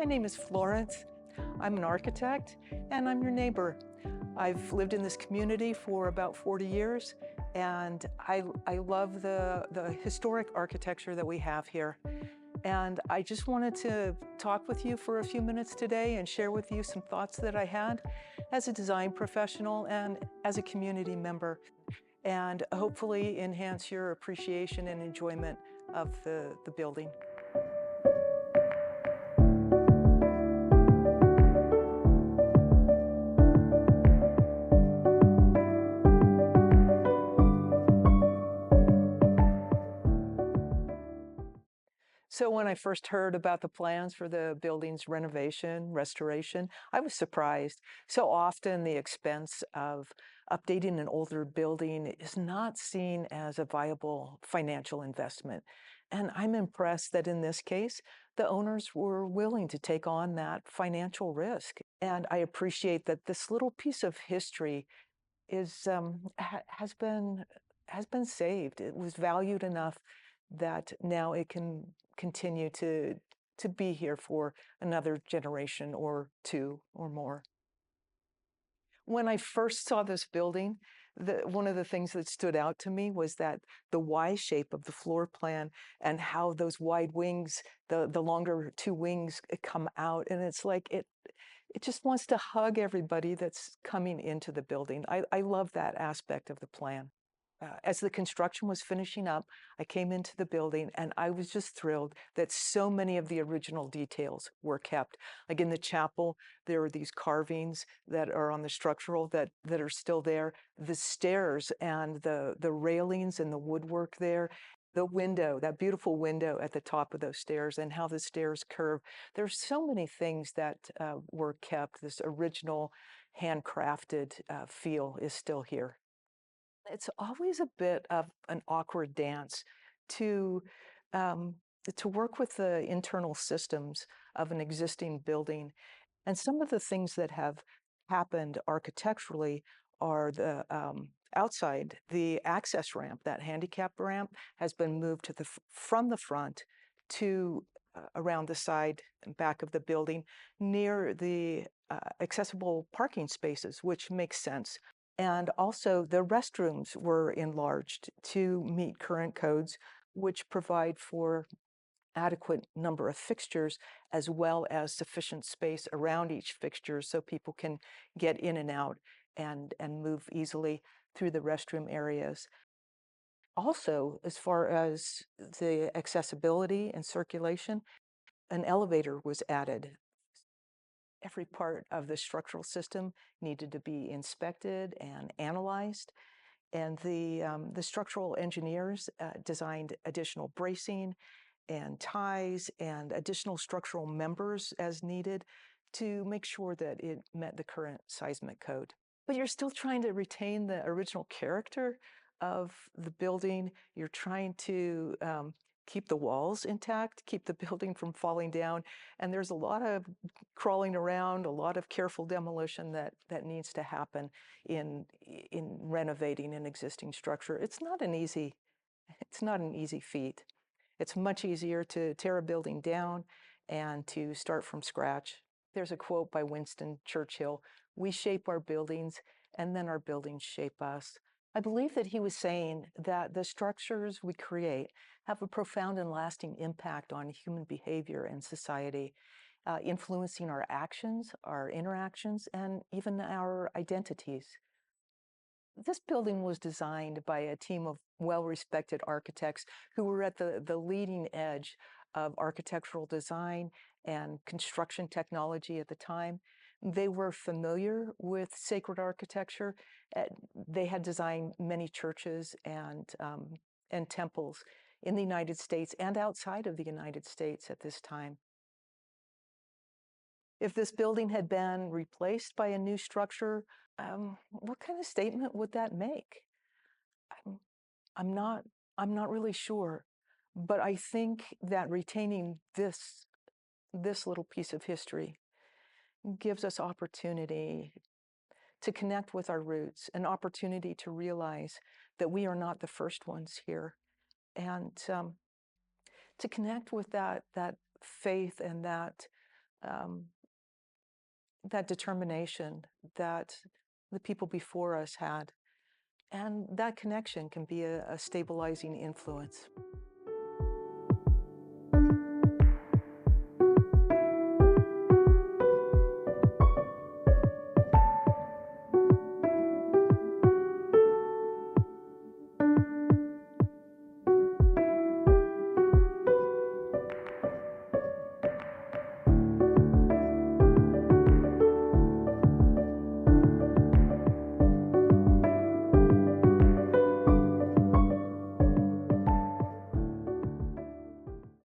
My name is Florence. I'm an architect and I'm your neighbor. I've lived in this community for about 40 years and I love the historic architecture that we have here. And I just wanted to talk with you for a few minutes today and share with you some thoughts that I had as a design professional and as a community member, and hopefully enhance your appreciation and enjoyment of the building. So when I first heard about the plans for the building's renovation, restoration, I was surprised. So often the expense of updating an older building is not seen as a viable financial investment. And I'm impressed that in this case, the owners were willing to take on that financial risk. And I appreciate that this little piece of history has been saved. It was valued enough that now it can continue to be here for another generation or two or more. When I first saw this building, one of the things that stood out to me was that the Y shape of the floor plan and how those wide wings, the longer two wings come out, and it's like it just wants to hug everybody that's coming into the building. I love that aspect of the plan. As the construction was finishing up, I came into the building and I was just thrilled that so many of the original details were kept. Like in the chapel, there are these carvings that are on the structural that are still there. The stairs and the railings and the woodwork there, the window, that beautiful window at the top of those stairs and how the stairs curve. There's so many things that were kept. This original handcrafted feel is still here. It's always a bit of an awkward dance to um, to work with the internal systems of an existing building. And some of the things that have happened architecturally are the outside, the access ramp, that handicap ramp has been moved to from the front to around the side and back of the building near the accessible parking spaces, which makes sense. And also the restrooms were enlarged to meet current codes, which provide for adequate number of fixtures as well as sufficient space around each fixture so people can get in and out and move easily through the restroom areas. Also, as far as the accessibility and circulation, an elevator was added. Every part of the structural system needed to be inspected and analyzed. And the structural engineers designed additional bracing and ties and additional structural members as needed to make sure that it met the current seismic code. But you're still trying to retain the original character of the building. You're trying to keep the walls intact, keep the building from falling down. And there's a lot of crawling around, a lot of careful demolition that needs to happen in renovating an existing structure. It's not an easy feat. It's much easier to tear a building down and to start from scratch. There's a quote by Winston Churchill: "We shape our buildings, and then our buildings shape us." I believe that he was saying that the structures we create have a profound and lasting impact on human behavior and society, influencing our actions, our interactions, and even our identities. This building was designed by a team of well-respected architects who were at the leading edge of architectural design and construction technology at the time. They were familiar with sacred architecture. uh, They had designed many churches and temples in the United States and outside of the United States at this time. If this building had been replaced by a new structure, what kind of statement would that make? I'm, I'm not, I'm not really sure, but I think that retaining this little piece of history gives us opportunity to connect with our roots, an opportunity to realize that we are not the first ones here, and to connect with that faith and that um, that determination that the people before us had. And that connection can be a stabilizing influence.